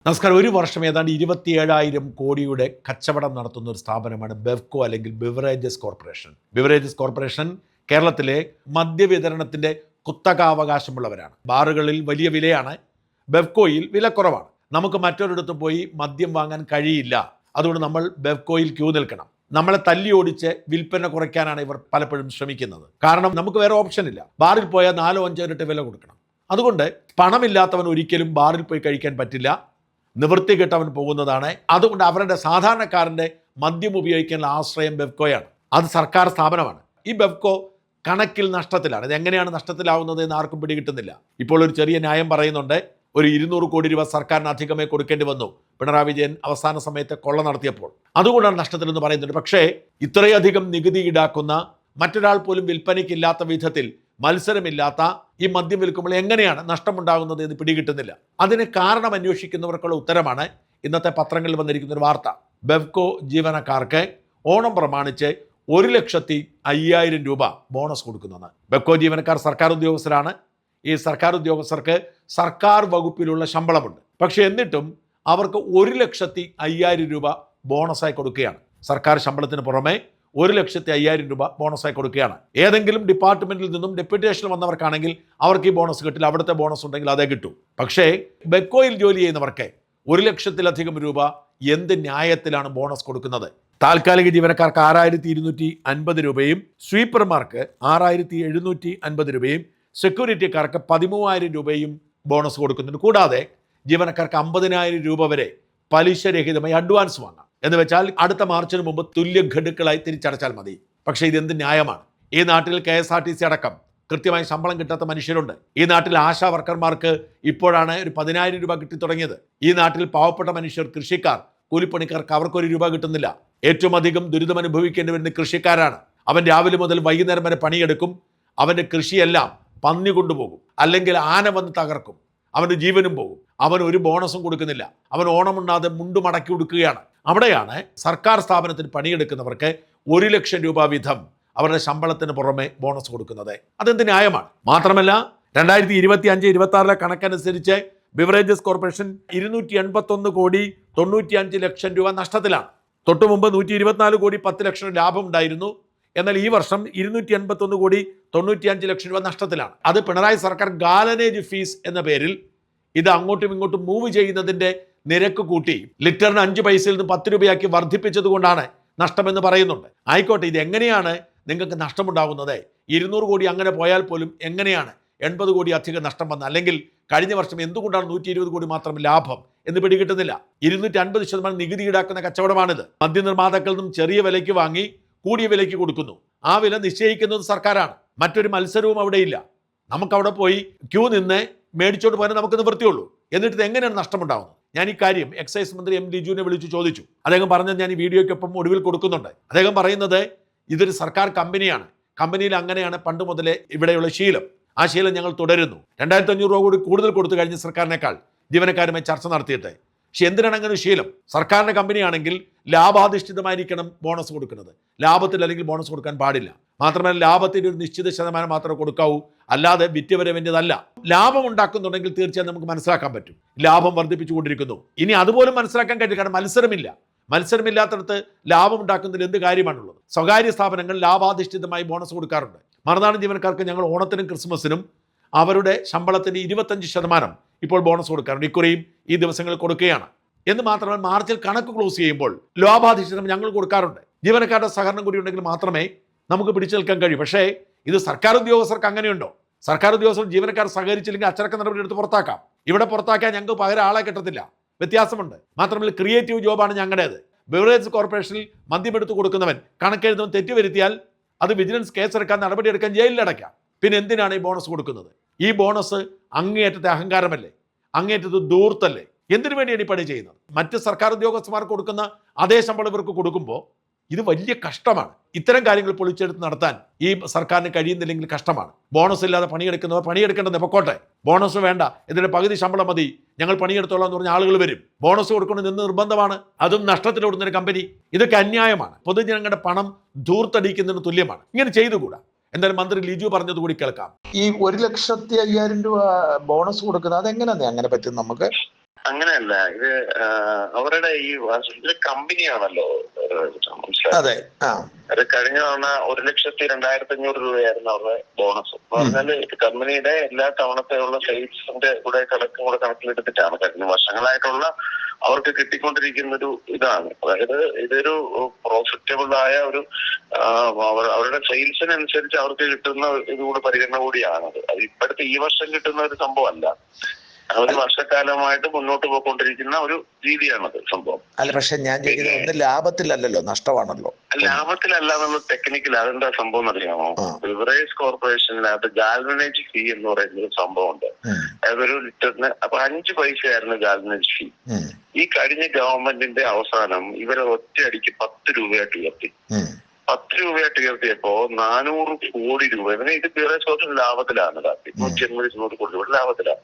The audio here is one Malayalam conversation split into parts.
നമസ്കാരം. ഒരു വർഷം ഏതാണ്ട് 27,000 കോടിയുടെ കച്ചവടം നടത്തുന്ന ഒരു സ്ഥാപനമാണ് ബെവ്കോ അല്ലെങ്കിൽ ബിവറേജസ് കോർപ്പറേഷൻ. ബിവറേജസ് കോർപ്പറേഷൻ കേരളത്തിലെ മദ്യവിതരണത്തിൻ്റെ കുത്തകാവകാശമുള്ളവരാണ്. ബാറുകളിൽ വലിയ വിലയാണ്, ബെവ്കോയിൽ വില കുറവാണ്. നമുക്ക് മറ്റൊരിടത്ത് പോയി മദ്യം വാങ്ങാൻ കഴിയില്ല. അതുകൊണ്ട് നമ്മൾ ബെവ്കോയിൽ ക്യൂ നിൽക്കണം. നമ്മളെ തല്ലി ഓടിച്ച് വിൽപ്പന കുറയ്ക്കാനാണ് ഇവർ പലപ്പോഴും ശ്രമിക്കുന്നത്. കാരണം നമുക്ക് വേറെ ഓപ്ഷൻ ഇല്ല. ബാറിൽ പോയാൽ 4-5 ഇരട്ടി വില കൊടുക്കണം. അതുകൊണ്ട് പണമില്ലാത്തവൻ ഒരിക്കലും ബാറിൽ പോയി കഴിക്കാൻ പറ്റില്ല. നിവൃത്തി കെട്ടവൻ പോകുന്നതാണ്. അതുകൊണ്ട് അവരുടെ സാധാരണക്കാരൻ്റെ മദ്യം ഉപയോഗിക്കാനുള്ള ആശ്രയം ബെവ്കോയാണ്. അത് സർക്കാർ സ്ഥാപനമാണ്. ഈ ബെവ്കോ കണക്കിൽ നഷ്ടത്തിലാണ്. ഇത് എങ്ങനെയാണ് നഷ്ടത്തിലാവുന്നത് എന്ന് ആർക്കും പിടികിട്ടുന്നില്ല. ഇപ്പോൾ ഒരു ചെറിയ ന്യായം പറയുന്നുണ്ട്. ഒരു 200 കോടി രൂപ സർക്കാരിന് അധികമേ കൊടുക്കേണ്ടി വന്നു പിണറായി വിജയൻ അവസാന സമയത്ത് കൊള്ള നടത്തിയപ്പോൾ. അതുകൊണ്ടാണ് നഷ്ടത്തിലെന്ന് പറയുന്നുണ്ട്. പക്ഷേ ഇത്രയധികം നികുതി ഈടാക്കുന്ന, മറ്റൊരാൾ പോലും വിൽപ്പനയ്ക്കില്ലാത്ത വിധത്തിൽ മത്സരമില്ലാത്ത ഈ മദ്യം വിൽക്കുമ്പോൾ എങ്ങനെയാണ് നഷ്ടമുണ്ടാകുന്നത് എന്ന് പിടികിട്ടുന്നില്ല. അതിന് കാരണം അന്വേഷിക്കുന്നവർക്കുള്ള ഉത്തരമാണ് ഇന്നത്തെ പത്രങ്ങളിൽ വന്നിരിക്കുന്ന ഒരു വാർത്ത. ബെവ്കോ ജീവനക്കാർക്ക് ഓണം പ്രമാണിച്ച് 1,05,000 രൂപ ബോണസ് കൊടുക്കുന്നെന്ന്. ബെവ്കോ ജീവനക്കാർ സർക്കാർ ഉദ്യോഗസ്ഥരാണ്. ഈ സർക്കാർ ഉദ്യോഗസ്ഥർക്ക് സർക്കാർ വകുപ്പിലുള്ള ശമ്പളമുണ്ട്. പക്ഷേ എന്നിട്ടും അവർക്ക് 1,05,000 രൂപ ബോണസായി കൊടുക്കുകയാണ്. സർക്കാർ ശമ്പളത്തിന് പുറമെ 1,05,000 രൂപ ബോണസായി കൊടുക്കുകയാണ്. ഏതെങ്കിലും ഡിപ്പാർട്ട്മെന്റിൽ നിന്നും ഡെപ്യൂട്ടേഷൻ വന്നവർക്കാണെങ്കിൽ അവർക്ക് ഈ ബോണസ് കിട്ടില്ല. അവിടുത്തെ ബോണസ് ഉണ്ടെങ്കിൽ അതേ കിട്ടൂ. പക്ഷേ ബെവ്കോയിൽ ജോലി ചെയ്യുന്നവർക്ക് 1,00,000-ലധികം രൂപ എന്ത് ന്യായത്തിലാണ് ബോണസ് കൊടുക്കുന്നത്? താൽക്കാലിക ജീവനക്കാർക്ക് 6,250 രൂപയും സ്വീപ്പർമാർക്ക് 6,750 രൂപയും സെക്യൂരിറ്റിക്കാർക്ക് 13,000 രൂപയും ബോണസ് കൊടുക്കുന്നുണ്ട്. കൂടാതെ ജീവനക്കാർക്ക് 50,000 രൂപ വരെ പലിശരഹിതമായി അഡ്വാൻസ് വാങ്ങാം. എന്ന് വെച്ചാൽ അടുത്ത മാർച്ചിന് മുമ്പ് തുല്യ ഘടുക്കളായി തിരിച്ചടച്ചാൽ മതി. പക്ഷേ ഇതെന്ത് ന്യായമാണ്? ഈ നാട്ടിൽ KSRTC അടക്കം കൃത്യമായി ശമ്പളം കിട്ടാത്ത മനുഷ്യരുണ്ട്. ഈ നാട്ടിൽ ആശാ വർക്കർമാർക്ക് ഇപ്പോഴാണ് ഒരു 10,000 രൂപ കിട്ടി തുടങ്ങിയത്. ഈ നാട്ടിൽ പാവപ്പെട്ട മനുഷ്യർ, കൃഷിക്കാർ, കൂലിപ്പണിക്കാർക്ക് അവർക്ക് 1 രൂപ കിട്ടുന്നില്ല. ഏറ്റവും അധികം ദുരിതം അനുഭവിക്കേണ്ടി വരുന്ന കൃഷിക്കാരാണ്. അവൻ രാവിലെ മുതൽ വൈകുന്നേരം വരെ പണിയെടുക്കും. അവൻ്റെ കൃഷിയെല്ലാം പന്നി കൊണ്ടുപോകും, അല്ലെങ്കിൽ ആന വന്ന് തകർക്കും. അവൻ്റെ ജീവനും പോകും. അവൻ ഒരു ബോണസും കൊടുക്കുന്നില്ല. അവൻ ഓണമുണ്ണാതെ മുണ്ടു മടക്കി കൊടുക്കുകയാണ്. അവിടെയാണ് സർക്കാർ സ്ഥാപനത്തിന് പണിയെടുക്കുന്നവർക്ക് 1,00,000 രൂപ വീതം അവരുടെ ശമ്പളത്തിന് പുറമെ ബോണസ് കൊടുക്കുന്നത്. അതെന്ത് ന്യായമാണ്? മാത്രമല്ല 2025-26 കണക്കനുസരിച്ച് ബിവറേജസ് കോർപ്പറേഷൻ 281 കോടി 95 ലക്ഷം രൂപ നഷ്ടത്തിലാണ്. തൊട്ടു മുമ്പ് 124 കോടി 10 ലക്ഷം ലാഭം ഉണ്ടായിരുന്നു. എന്നാൽ ഈ വർഷം 281 കോടി 95 ലക്ഷം രൂപ നഷ്ടത്തിലാണ്. അത് പിണറായി സർക്കാർ ഗാലനേജ് ഫീസ് എന്ന പേരിൽ ഇത് അങ്ങോട്ടും ഇങ്ങോട്ടും മൂവ് ചെയ്യുന്നതിൻ്റെ നിരക്ക് കൂട്ടി ലിറ്ററിന് 5 പൈസയിൽ നിന്ന് 10 രൂപയാക്കി വർദ്ധിപ്പിച്ചത് കൊണ്ടാണ് നഷ്ടമെന്ന് പറയുന്നുണ്ട്. ആയിക്കോട്ടെ, ഇത് എങ്ങനെയാണ് നിങ്ങൾക്ക് നഷ്ടമുണ്ടാകുന്നത്? 200 കോടി അങ്ങനെ പോയാൽ പോലും എങ്ങനെയാണ് 80 കോടി അധികം നഷ്ടം വന്നത്? അല്ലെങ്കിൽ കഴിഞ്ഞ വർഷം എന്തുകൊണ്ടാണ് 120 കോടി മാത്രം ലാഭം എന്ന് പിടികിട്ടുന്നില്ല. 250% നികുതി ഈടാക്കുന്ന കച്ചവടമാണിത്. മദ്യനിർമ്മാതാക്കളിൽ നിന്നും ചെറിയ വിലയ്ക്ക് വാങ്ങി കൂടിയ വിലയ്ക്ക് കൊടുക്കുന്നു. ആ വില നിശ്ചയിക്കുന്നത് സർക്കാരാണ്. മറ്റൊരു മത്സരവും അവിടെയില്ല. നമുക്കവിടെ പോയി ക്യൂ നിന്ന് മേടിച്ചോണ്ട് പോകാൻ നമുക്ക് നിവൃത്തിയുള്ളൂ. എന്നിട്ട് ഇത് എങ്ങനെയാണ് നഷ്ടമുണ്ടാകുന്നത്? ഞാൻ ഈ കാര്യം എക്സൈസ് മന്ത്രി M. ലിജുവിനെ വിളിച്ചു ചോദിച്ചു. അദ്ദേഹം പറഞ്ഞത് ഞാൻ ഈ വീഡിയോയ്ക്കൊപ്പം ഒടുവിൽ കൊടുക്കുന്നുണ്ട്. അദ്ദേഹം പറയുന്നത് ഇതൊരു സർക്കാർ കമ്പനിയാണ്. കമ്പനിയിൽ അങ്ങനെയാണ് പണ്ട് മുതലേ ഇവിടെയുള്ള ശീലം. ആ ശീലം ഞങ്ങൾ തുടരുന്നു. 2,500 രൂപ കൂടി കൂടുതൽ കൊടുത്തു കഴിഞ്ഞ സർക്കാരിനേക്കാൾ ജീവനക്കാരുമായി ചർച്ച നടത്തിയിട്ട്. പക്ഷെ എന്തിനാണ് അങ്ങനെ ഒരു ശീലം? സർക്കാരിൻ്റെ കമ്പനിയാണെങ്കിൽ ലാഭാധിഷ്ഠിതമായിരിക്കണം ബോണസ് കൊടുക്കുന്നത്. ലാഭത്തിൽ അല്ലെങ്കിൽ ബോണസ് കൊടുക്കാൻ പാടില്ല. മാത്രമല്ല ലാഭത്തിൻ്റെ ഒരു നിശ്ചിത ശതമാനം മാത്രമേ കൊടുക്കാവൂ. അല്ലാതെ വിറ്റുവരവിൻ്റെതല്ല. ലാഭം ഉണ്ടാക്കുന്നുണ്ടെങ്കിൽ തീർച്ചയായും നമുക്ക് മനസ്സിലാക്കാൻ പറ്റും. ലാഭം വർദ്ധിപ്പിച്ചുകൊണ്ടിരിക്കുന്നു. ഇനി അതുപോലും മനസ്സിലാക്കാൻ കഴിയില്ല. കാരണം മത്സരമില്ലാത്തടത്ത് ലാഭം ഉണ്ടാക്കുന്നതിൽ എന്ത് കാര്യമാണുള്ളത്? സ്വകാര്യ സ്ഥാപനങ്ങൾ ലാഭാധിഷ്ഠിതമായി ബോണസ് കൊടുക്കാറുണ്ട്. മറുനാടൻ ജീവനക്കാർക്ക് ഞങ്ങൾ ഓണത്തിനും ക്രിസ്മസിനും അവരുടെ ശമ്പളത്തിന് 25% ഇപ്പോൾ ബോണസ് കൊടുക്കാറുണ്ട്. ഇക്കുറിയും ഈ ദിവസങ്ങളിൽ കൊടുക്കുകയാണ്. എന്ന് മാത്രമല്ല, മാർച്ചിൽ കണക്ക് ക്ലോസ് ചെയ്യുമ്പോൾ ലാഭാധിഷ്ഠിതം ഞങ്ങൾ കൊടുക്കാറുണ്ട്. ജീവനക്കാരുടെ സഹകരണം കൂടി ഉണ്ടെങ്കിൽ മാത്രമേ നമുക്ക് പിടിച്ചു നിൽക്കാൻ കഴിയൂ. പക്ഷേ ഇത് സർക്കാർ ഉദ്യോഗസ്ഥർക്ക് അങ്ങനെയുണ്ടോ? സർക്കാർ ഉദ്യോഗസ്ഥർ ജീവനക്കാർ സഹകരിച്ചില്ലെങ്കിൽ അച്ചടക്ക നടപടി എടുത്ത് പുറത്താക്കാം. ഇവിടെ പുറത്താക്കാൻ ഞങ്ങൾക്ക് പകരം ആളെ കിട്ടത്തില്ല. വ്യത്യാസമുണ്ട്. മാത്രമല്ല ക്രിയേറ്റീവ് ജോബാണ് ഞങ്ങളുടേത്. ബിവറേജസ് കോർപ്പറേഷനിൽ മദ്യമെടുത്ത് കൊടുക്കുന്നവൻ കണക്കെഴുതുന്നവൻ തെറ്റുവരുത്തിയാൽ അത് വിജിലൻസ് കേസെടുക്കാൻ, നടപടിയെടുക്കാൻ, ജയിലിലടയ്ക്കാം. പിന്നെ എന്തിനാണ് ഈ ബോണസ് കൊടുക്കുന്നത്? ഈ ബോണസ് അങ്ങേയറ്റത്തെ അഹങ്കാരമല്ലേ? അങ്ങേയറ്റത്ത് ദൂർത്തല്ലേ? എന്തിനു വേണ്ടിയാണ് ഈ പണി ചെയ്യുന്നത്? മറ്റ് സർക്കാർ ഉദ്യോഗസ്ഥന്മാർക്ക് കൊടുക്കുന്ന അതേ ശമ്പളം ഇവർക്ക് കൊടുക്കുമ്പോൾ ഇത് വലിയ കഷ്ടമാണ്. ഇത്തരം കാര്യങ്ങൾ പൊളിച്ചെടുത്ത് നടത്താൻ ഈ സർക്കാരിന് കഴിയുന്നില്ലെങ്കിൽ കഷ്ടമാണ്. ബോണസ് ഇല്ലാതെ പണിയെടുക്കുന്നവർ പണിയെടുക്കേണ്ടത് പൊക്കോട്ടെ. ബോണസ് വേണ്ട, ഇതിൻ്റെ പകുതി ശമ്പളം മതി, ഞങ്ങൾ പണിയെടുത്തോളാം എന്ന് പറഞ്ഞ ആളുകൾ വരും. ബോണസ് കൊടുക്കണം എന്ന് നിർബന്ധമാണ്. അതും നഷ്ടത്തിലോടുന്നൊരു കമ്പനി. ഇതൊക്കെ അന്യായമാണ്. പൊതുജനങ്ങളുടെ പണം ധൂർത്തടിക്കുന്നതിന് തുല്യമാണ്. ഇങ്ങനെ ചെയ്തുകൂടാ. എന്തായാലും മന്ത്രി ലിജു പറഞ്ഞത് കൂടി കേൾക്കാം. ഈ 1,05,000 രൂപ ബോണസ് കൊടുക്കുന്നത് അതെങ്ങനെയാ അങ്ങനെ പറ്റും നമുക്ക്? അങ്ങനെയല്ല, ഇത് അവരുടെ ഇത് കമ്പനിയാണല്ലോ. അതെ. അത് കഴിഞ്ഞ തവണ 1,02,500 രൂപയായിരുന്നു അവരുടെ ബോണസ്. എന്ന് പറഞ്ഞാല് കമ്പനിയുടെ എല്ലാ തവണത്തെയുള്ള സെയിൽസിന്റെ കൂടെ കണക്കിലെടുത്തിട്ടാണ് കഴിഞ്ഞ വർഷങ്ങളായിട്ടുള്ള അവർക്ക് കിട്ടിക്കൊണ്ടിരിക്കുന്ന ഒരു ഇതാണ്. അതായത് ഇതൊരു പ്രോഫിറ്റബിൾ ആയ ഒരു അവരുടെ സെയിൽസിനനുസരിച്ച് അവർക്ക് കിട്ടുന്ന ഇതുകൂടെ പരിഗണന കൂടിയാണത്. അത് ഇപ്പോഴത്തെ ഈ വർഷം കിട്ടുന്ന ഒരു സംഭവമല്ല, ഒരു വർഷക്കാലമായിട്ട് മുന്നോട്ട് പോയിക്കൊണ്ടിരിക്കുന്ന ഒരു രീതിയാണത് സംഭവം. അല്ല, പക്ഷെ ഞാൻ ചോദിക്കുന്നത് ഒന്നും ലാഭത്തിലല്ലല്ലോ, നഷ്ടമാണല്ലോ. ലാഭത്തിലല്ല എന്നുള്ള ടെക്നിക്കൽ. അതെന്താ സംഭവം അറിയാമോ? ബിവറേജ് കോർപ്പറേഷനിനകത്ത് ഗാൽവനേജ് ഫീ എന്ന് പറയുന്ന ഒരു സംഭവമുണ്ട്. അതൊരു ലിറ്ററിന് 5 പൈസയായിരുന്നു ഗാൽവനേജ് ഫീ. ഈ കഴിഞ്ഞ ഗവൺമെന്റിന്റെ അവസാനം ഇവരെ ഒറ്റയടിക്ക് 10 രൂപയായിട്ട് ഉയർത്തി. 10 രൂപയായിട്ട് ഉയർത്തിയപ്പോ 400 കോടി രൂപ. ഇത് ബിവറേജ് കോർപ്പറേഷൻ ലാഭത്തിലാണ്, 180-200 കോടി രൂപ ലാഭത്തിലാണ്.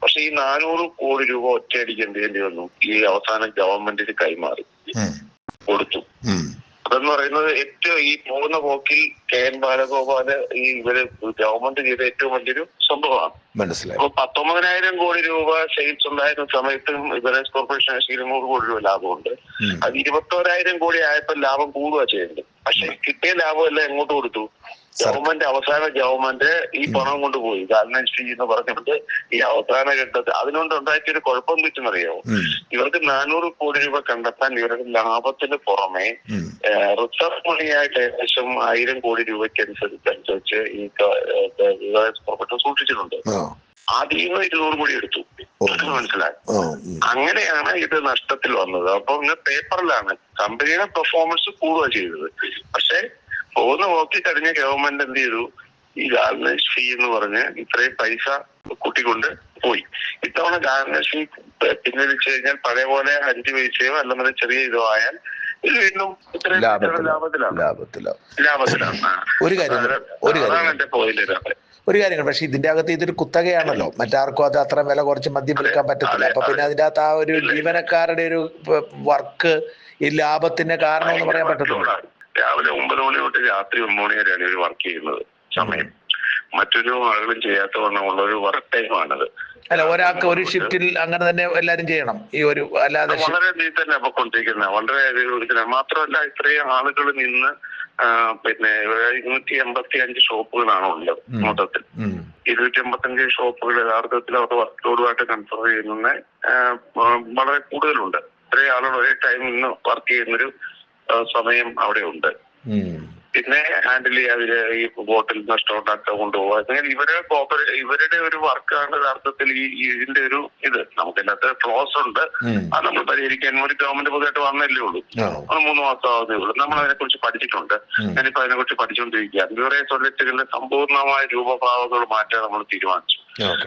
പക്ഷെ ഈ 400 കോടി രൂപ ഒറ്റയടിക്ക് എന്ത് ചെയ്യേണ്ടി വന്നു? ഈ അവസാനം ഗവൺമെന്റിന് കൈമാറി കൊടുത്തു. അതെന്ന് പറയുന്നത് ഏറ്റവും ഈ പോകുന്ന പോക്കിൽ KN ബാലഗോപാല് ഇവര് ഗവൺമെന്റ് ചെയ്ത ഏറ്റവും വലിയൊരു സംഭവമാണ്. മനസ്സിലായി. അപ്പൊ 19,000 കോടി രൂപ സെയിൽസ് ഉണ്ടായിരുന്ന സമയത്തും ബിവറേജ് കോർപ്പറേഷൻ 200 കോടി രൂപ ലാഭമുണ്ട്. അത് 21,000 കോടി ആയപ്പോൾ ലാഭം കൂടുക ചെയ്യുന്നുണ്ട്. പക്ഷെ കിട്ടിയ ലാഭം എല്ലാം എങ്ങോട്ട് കൊടുത്തു? ഗവൺമെന്റ് അവസാന ഗവൺമെന്റ് ഈ പണം കൊണ്ടുപോയി ഗാൽവനേജ് ഫീ എന്ന് പറഞ്ഞിട്ട് ഈ അവസാന ഘട്ടത്തിൽ. അതിനോണ്ട് ഉണ്ടാക്കിയൊരു കുഴപ്പം കിട്ടുന്നറിയാമോ? ഇവർക്ക് 400 കോടി രൂപ കണ്ടെത്താൻ ഇവരുടെ ലാഭത്തിന് പുറമെ റിസർവ് മണിയായിട്ട് ഏകദേശം 1000 കോടി രൂപയ്ക്കനുസരിച്ച് ഈ കോർപ്പറേഷൻ സൂക്ഷിച്ചിട്ടുണ്ട്. അതിൽ നിന്ന് 200 കോടി എടുത്തു. മനസ്സിലായി. അങ്ങനെയാണ് ഇത് നഷ്ടത്തിൽ വന്നത്. അപ്പൊ ഇന്ന് പേപ്പറിലാണ് കമ്പനിയുടെ പെർഫോമൻസ് കൂടുക ചെയ്തത്. പക്ഷെ പോകുന്ന നോക്കി കഴിഞ്ഞ ഗവൺമെന്റ് എന്ത് ചെയ്തു? ഈ ഗാൽവനേജ് ഫീ എന്ന് പറഞ്ഞ് ഇത്രയും പൈസ കൂട്ടിക്കൊണ്ട് പോയി. ഇത്തവണ ഗാൽവനേജ് ഫീ പിൻവലിച്ചു കഴിഞ്ഞാൽ പഴയ പോലെ 5 പൈസയോ അല്ലെന്നത് ചെറിയ ഇതോ ആയാൽ ഇത് വീണ്ടും ഇത്രയും ലാഭത്തിലാണ്. അതാണ് എന്റെ പോയിന്റ്. ഒരു കാര്യം, പക്ഷെ ഇതിന്റെ അകത്ത് ഇതൊരു കുത്തകയാണല്ലോ, മറ്റാർക്കും അത് അത്ര വില കുറച്ച് മദ്യം വിൽക്കാൻ പറ്റത്തില്ല. അപ്പൊ പിന്നെ അതിന്റെ അകത്ത് ആ ഒരു ജീവനക്കാരുടെ ഒരു വർക്ക് ഈ ലാഭത്തിന്റെ കാരണം എന്ന് പറയാൻ പറ്റത്തില്ല. രാവിലെ 9 മണി തൊട്ട് രാത്രി 1 മണി വരെയാണ് ഇവർ വർക്ക് ചെയ്യുന്നത് സമയം. മറ്റൊരു ആളുകളും ചെയ്യാത്ത വണ്ണമുള്ള ഒരു വർക്ക് ടൈമാണത്. അല്ല, ഒരാൾക്ക് ഒരു ഷിഫ്റ്റിൽ അങ്ങനെ തന്നെ എല്ലാരും ചെയ്യണം. ഈ ഒരു അല്ലാതെ വളരെ രീതിയിൽ തന്നെ പൊക്കൊണ്ടിരിക്കുന്നത്. വളരെ മാത്രമല്ല, ഇത്രയും ആളുകൾ നിന്ന് പിന്നെ 285 ഷോപ്പുകളാണ് ഉള്ളത് മൊത്തത്തിൽ. 285 ഷോപ്പുകൾ യഥാർത്ഥത്തിൽ അവരുടെ വർക്ക് ലോഡുമായിട്ട് കൺസിഡർ ചെയ്യുന്ന വളരെ കൂടുതലുണ്ട്. ഇത്രയും ആളുകൾ ഒരേ ടൈം നിന്ന് വർക്ക് ചെയ്യുന്നൊരു സമയം അവിടെ ഉണ്ട്. പിന്നെ ഹാൻഡിൽ ചെയ്യാതില് ഈ ബോട്ടിൽ നഷ്ടം ഉണ്ടാക്കാൻ കൊണ്ടുപോകുക. അങ്ങനെ ഇവരുടെ ഒരു വർക്കാണ് യഥാർത്ഥത്തിൽ ഇതിന്റെ ഒരു ഇത്. നമുക്കെല്ലാത്ത ഫ്ലോസ് ഉണ്ട്, അത് നമ്മൾ പരിഹരിക്കാൻ ഒരു ഗവൺമെന്റ് പുതുതായിട്ട് വന്നല്ലേ ഉള്ളൂ. 3 മാസം ആവുന്നേ ഉള്ളൂ. നമ്മൾ അതിനെ കുറിച്ച് പഠിച്ചിട്ടുണ്ട്. ഞാനിപ്പോ അതിനെ കുറിച്ച് പഠിച്ചുകൊണ്ടിരിക്കുകയാണ്. ബിവറേജ് ഔട്ട്ലെറ്റുകളുടെ സമ്പൂർണ്ണമായ രൂപഭാവങ്ങൾ മാറ്റാൻ നമ്മൾ തീരുമാനിച്ചു.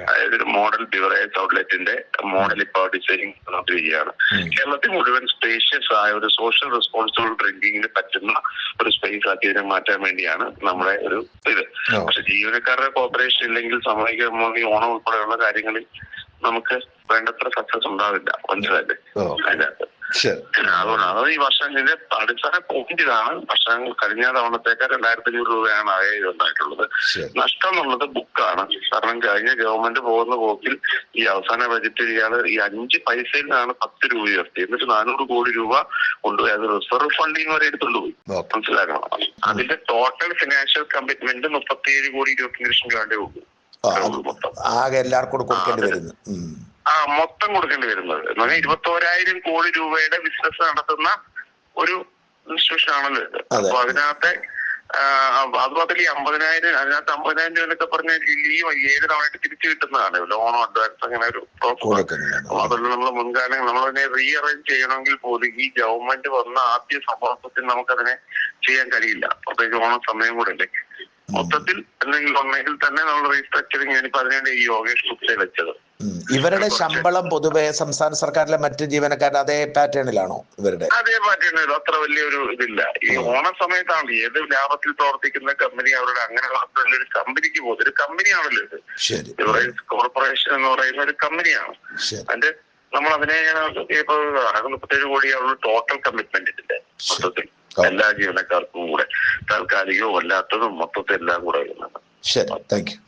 അതായത് ഒരു മോഡൽ ബിവറേജ് ഔട്ട്ലെറ്റിന്റെ മോഡൽ ഇപ്പോൾ ഡിസൈനിങ് നടത്തുകയാണ്. കേരളത്തിൽ മുഴുവൻ സ്പേഷ്യസ് ആയ ഒരു സോഷ്യൽ റെസ്പോൺസിബിൾ ഡ്രിങ്കിങ്ങിന് പറ്റുന്ന ഒരു സ്പേസ് ആക്കി ഇതിനെ മാറ്റാൻ വേണ്ടിയാണ് നമ്മുടെ ഒരു ഇത്. പക്ഷെ ജീവനക്കാരുടെ കോപ്പറേഷൻ ഇല്ലെങ്കിൽ സാമൂഹിക ഓണം ഉൾപ്പെടെയുള്ള കാര്യങ്ങളിൽ നമുക്ക് വേണ്ടത്ര സക്സസ് ഉണ്ടാവില്ല. മനസ്സിലായില്ലേ? അതിനകത്ത് അതുകൊണ്ടാണ് ഈ വർഷം ഇതിന്റെ അടിസ്ഥാന പോയിന്റ് ഇതാണ്. വർഷം കഴിഞ്ഞ തവണത്തേക്കാൾ 2,500 രൂപയാണ് ആയത് ഉണ്ടായിട്ടുള്ളത്. നഷ്ടം എന്നുള്ളത് ബുക്കാണ്. കാരണം കഴിഞ്ഞ ഗവൺമെന്റ് പോകുന്ന പോക്കിൽ ഈ അവസാന ബജറ്റിൽ ഇയാള് ഈ 5 പൈസയിൽ നിന്നാണ് 10 രൂപ ഉയർത്തി. എന്നിട്ട് 400 കോടി രൂപ കൊണ്ടുപോയി അത് റിസർവ് ഫണ്ടിൽ വരെ എടുത്തുകൊണ്ടുപോയി. മനസ്സിലാക്കണം. അതിന്റെ ടോട്ടൽ ഫിനാൻഷ്യൽ കമ്മിറ്റ്മെന്റ് 37 കോടി 25 ലക്ഷം രൂപയുടെ ഉള്ളൂ. ആകെ എല്ലാവർക്കും കൊടുക്കേണ്ടി വരുന്നു. മൊത്തം കൊടുക്കേണ്ടി വരുന്നത് 21,000 കോടി രൂപയുടെ ബിസിനസ് നടത്തുന്ന ഒരു ഇൻസ്റ്റിറ്റ്യൂഷൻ ആണല്ലോ ഇത്. അപ്പൊ അതിനകത്തെ അതുമാത്രമല്ല ഈ 50,000 അതിനകത്ത് 50,000 രൂപ എന്നൊക്കെ പറഞ്ഞാൽ ഈ 7 തവണയായിട്ട് തിരിച്ചു കിട്ടുന്നതാണ്. ലോണോ അഡ്വാൻസ് അങ്ങനെ ഒരു പ്രോസസ്. അതുകൊണ്ട് നമ്മൾ മുൻകാലങ്ങൾ നമ്മളതിനെ റീഅറേഞ്ച് ചെയ്യണമെങ്കിൽ പോലും ഈ ഗവൺമെന്റ് വന്ന ആദ്യ സംഭവത്തിൽ നമുക്കതിനെ ചെയ്യാൻ കഴിയില്ല. പ്രത്യേകിച്ച് ഓണം സമയം കൂടെ അല്ലേ. മൊത്തത്തിൽ എന്തെങ്കിലും ഒന്നെങ്കിൽ തന്നെ നമ്മൾ റീസ്ട്രക്ചറിങ് ഞാനിപ്പോ അതിനാണ് ഈ യോഗേഷ് ഗുപ്തയെ വെച്ചത്. ഇവരുടെ ശമ്പളം പൊതുവെ സംസ്ഥാന സർക്കാരിലെ മറ്റ് ജീവനക്കാരുടെ അതേ പാറ്റേണിലാണോ? ഇവരുടെ അതേ പാറ്റേണിൽ അത്ര വലിയൊരു ഇതില്ല. ഈ ഓണ സമയത്താണ് ഏത് ലാഭത്തിൽ പ്രവർത്തിക്കുന്ന കമ്പനി അവരുടെ അങ്ങനെ മാത്രമല്ല ഒരു കമ്പനിക്ക് പോകുന്നത്. ഒരു കമ്പനിയാണല്ലോ ഇത്. ബിവറേജ് കോർപ്പറേഷൻ എന്ന് പറയുന്ന ഒരു കമ്പനിയാണ്. അതിന്റെ നമ്മൾ അതിനെ ഇപ്പൊ 37 കോടിയുള്ള ടോട്ടൽ കമ്മിറ്റ്മെന്റ് ഇതിന്റെ മൊത്തത്തിൽ എല്ലാ ജീവനക്കാർക്കും കൂടെ താൽക്കാലികവും അല്ലാത്തതും മൊത്തത്തിൽ എല്ലാം കൂടെ വരുന്നത്. ശരി, താങ്ക് യു.